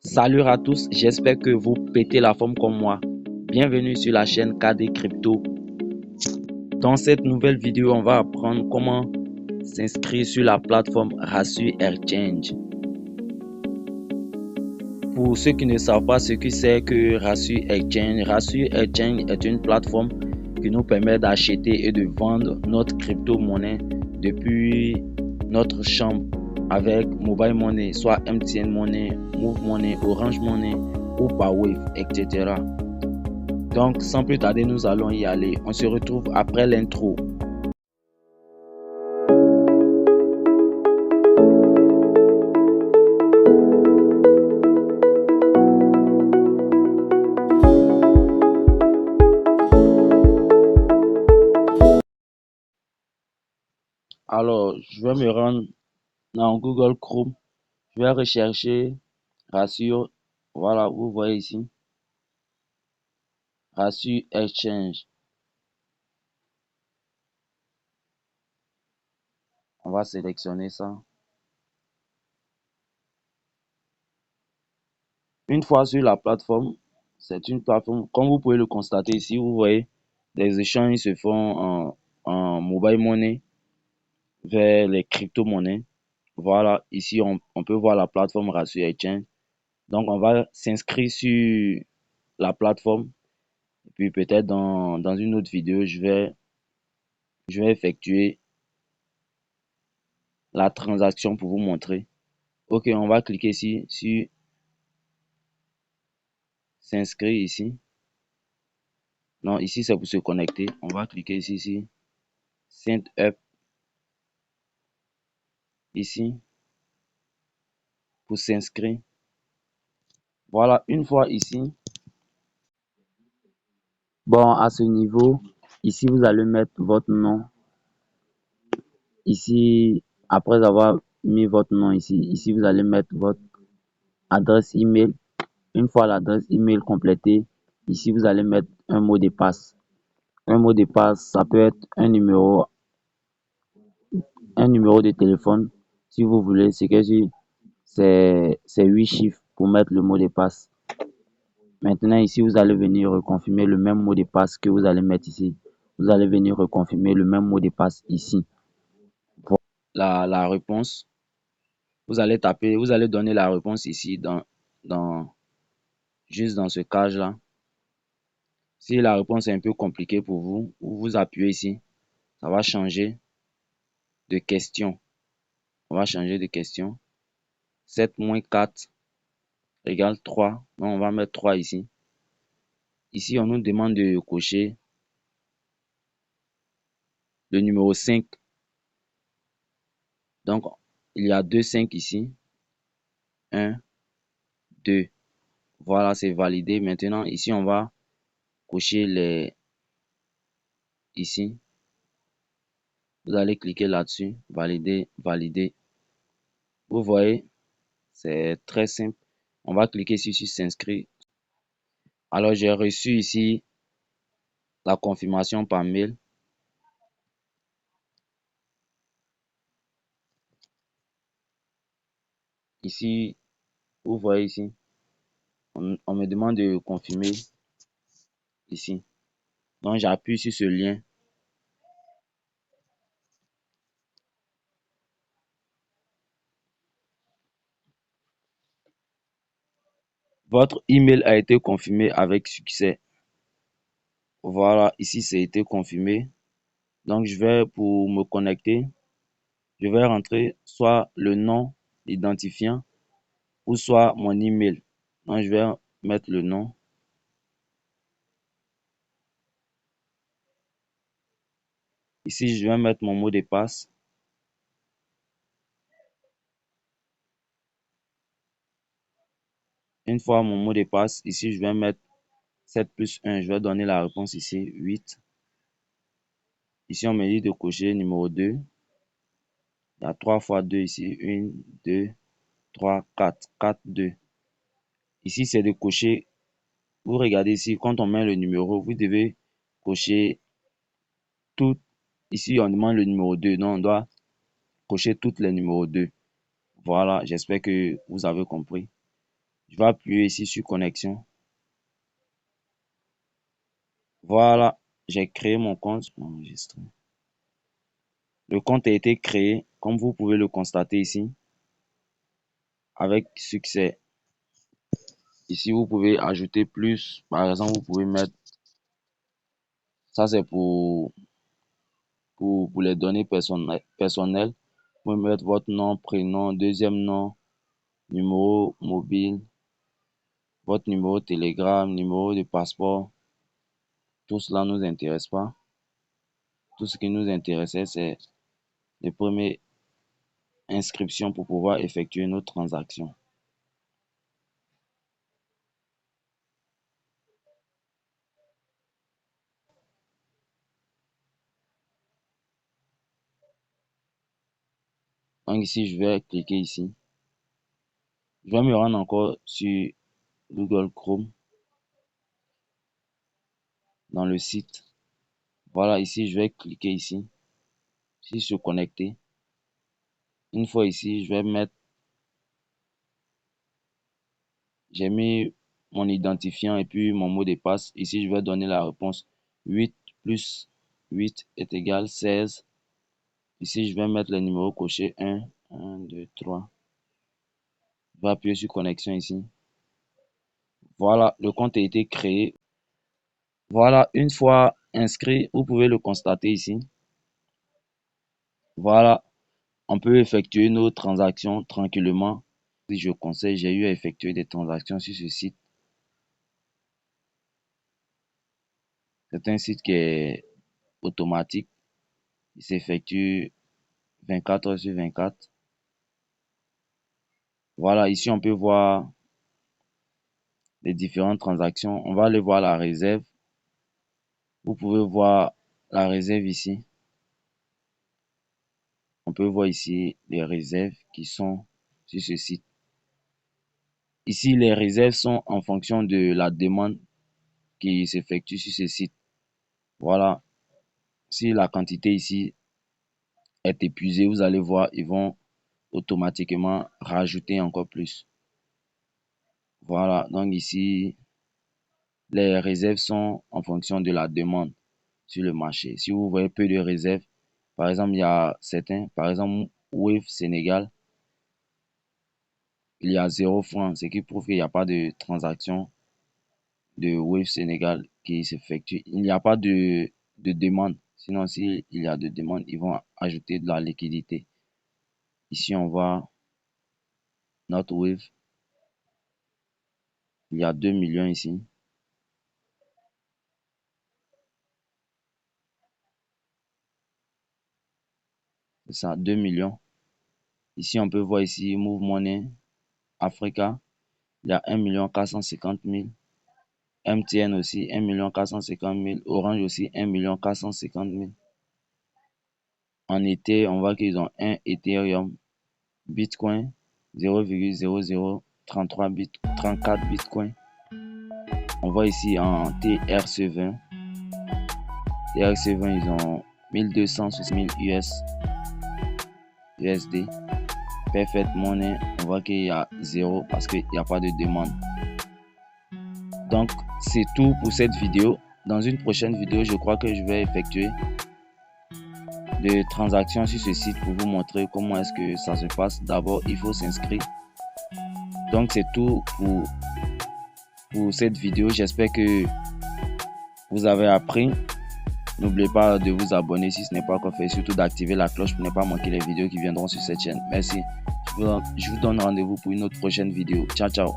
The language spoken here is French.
Salut à tous, j'espère que vous pétez la forme comme moi. Bienvenue sur la chaîne KD Crypto. Dans cette nouvelle vidéo, on va apprendre comment s'inscrire sur la plateforme Rasu Exchange. Pour ceux qui ne savent pas ce que c'est que Rasu Exchange est une plateforme qui nous permet d'acheter et de vendre notre crypto-monnaie depuis notre chambre avec Mobile Money, soit MTN Money, Move Money, Orange Money ou par Wave, etc. Donc, sans plus tarder, nous allons y aller. On se retrouve après l'intro. Alors, je vais me rendre dans Google Chrome. Je vais rechercher Ratio. Voilà, vous voyez ici. Ratio Exchange. On va sélectionner ça. Une fois sur la plateforme, c'est une plateforme, comme vous pouvez le constater ici, vous voyez, les échanges se font en mobile money vers les crypto-monnaies. Voilà, ici, on peut voir la plateforme Ratio Exchange. Donc, on va s'inscrire sur la plateforme. Et puis, peut-être dans une autre vidéo, je vais effectuer la transaction pour vous montrer. Ok, on va cliquer ici sur s'inscrire ici. Non, ici, c'est pour se connecter. On va cliquer ici, Sign Up, ici, pour s'inscrire. Voilà, une fois ici. Bon, à ce niveau, ici, vous allez mettre votre nom. Ici, après avoir mis votre nom ici, vous allez mettre votre adresse email. Une fois l'adresse email complétée, ici, vous allez mettre un mot de passe. Un mot de passe, ça peut être un numéro de téléphone, si vous voulez. C'est 8 chiffres pour mettre le mot de passe. Maintenant, ici, vous allez venir reconfirmer le même mot de passe que vous allez mettre ici. Vous allez venir reconfirmer le même mot de passe ici. Pour la réponse, vous allez donner la réponse ici juste dans ce cage-là. Si la réponse est un peu compliquée pour vous, vous appuyez ici, ça va changer de question. On va changer de question. 7 moins 4 égale 3. Donc, on va mettre 3 ici. Ici, on nous demande de cocher le numéro 5. Donc, il y a 2 5 ici. 1, 2. Voilà, c'est validé. Maintenant, ici, on va cocher les... Ici. Vous allez cliquer là-dessus. Valider, valider. Vous voyez, c'est très simple. On va cliquer ici sur s'inscrire. Alors, j'ai reçu ici la confirmation par mail. Ici, vous voyez ici, on me demande de confirmer ici. Donc, j'appuie sur ce lien. Votre email a été confirmé avec succès. Voilà, ici, c'est été confirmé. Donc, pour me connecter, je vais rentrer soit le nom identifiant ou soit mon email. Donc, je vais mettre le nom. Ici, je vais mettre mon mot de passe. Une fois mon mot de passe, ici, je vais mettre 7 plus 1. Je vais donner la réponse ici, 8. Ici, on me dit de cocher numéro 2. Il y a 3 fois 2 ici. 1, 2, 3, 4. 4, 2. Ici, c'est de cocher. Vous regardez ici, quand on met le numéro, vous devez cocher tout. Ici, on demande le numéro 2. Donc, on doit cocher toutes les numéros 2. Voilà, j'espère que vous avez compris. Je vais appuyer ici sur connexion. Voilà, j'ai créé mon compte. Enregistrer. Le compte a été créé, comme vous pouvez le constater ici, avec succès. Ici, vous pouvez ajouter plus. Par exemple, vous pouvez mettre, ça c'est pour les données personnelles. Vous pouvez mettre votre nom, prénom, deuxième nom, numéro mobile, votre numéro Telegram, numéro de passeport. Tout cela ne nous intéresse pas. Tout ce qui nous intéressait, c'est les premières inscriptions pour pouvoir effectuer nos transactions. Donc ici, je vais cliquer ici. Je vais me rendre encore sur Google Chrome dans le site. Voilà, ici, je vais cliquer ici sur se connecter. Une fois ici, je vais mettre, j'ai mis mon identifiant et puis mon mot de passe. Ici, je vais donner la réponse 8 plus 8 est égal 16. Ici, je vais mettre le numéro coché 1, 2, 3. Je vais appuyer sur connexion ici. Voilà, le compte a été créé. Voilà, une fois inscrit, vous pouvez le constater ici. Voilà, on peut effectuer nos transactions tranquillement. Si je conseille, j'ai eu à effectuer des transactions sur ce site. C'est un site qui est automatique. Il s'effectue 24 heures sur 24. Voilà, ici on peut voir les différentes transactions. On va aller voir la réserve. Vous pouvez voir la réserve ici. On peut voir ici les réserves qui sont sur ce site. Ici, les réserves sont en fonction de la demande qui s'effectue sur ce site. Voilà. Si la quantité ici est épuisée, vous allez voir, ils vont automatiquement rajouter encore plus. Voilà. Donc ici, les réserves sont en fonction de la demande sur le marché. Si vous voyez peu de réserves, par exemple, il y a certains, par exemple, Wave Sénégal, il y a 0 francs, ce qui prouve qu'il n'y a pas de transaction de Wave Sénégal qui s'effectue. Il n'y a pas de demande. Sinon, s'il y a de demande, ils vont ajouter de la liquidité. Ici, on voit notre Wave. Il y a 2 millions ici. C'est ça, 2 millions. Ici, on peut voir ici Move Money Africa. Il y a 1 450 000. MTN aussi, 1 450 000. Orange aussi, 1 450 000. En été, on voit qu'ils ont 1 Ethereum. Bitcoin, 0,0034 Bitcoin. On voit ici en TRC20. TRC20, ils ont 1260 000 USD. Perfect Money, on voit qu'il y a 0 parce qu'il n'y a pas de demande. Donc, c'est tout pour cette vidéo. Dans une prochaine vidéo, je crois que je vais effectuer des transactions sur ce site pour vous montrer comment est-ce que ça se passe. D'abord, il faut s'inscrire. Donc, c'est tout pour cette vidéo. J'espère que vous avez appris. N'oubliez pas de vous abonner si ce n'est pas encore fait, surtout d'activer la cloche pour ne pas manquer les vidéos qui viendront sur cette chaîne. Merci. Je vous donne rendez-vous pour une autre prochaine vidéo. Ciao, ciao.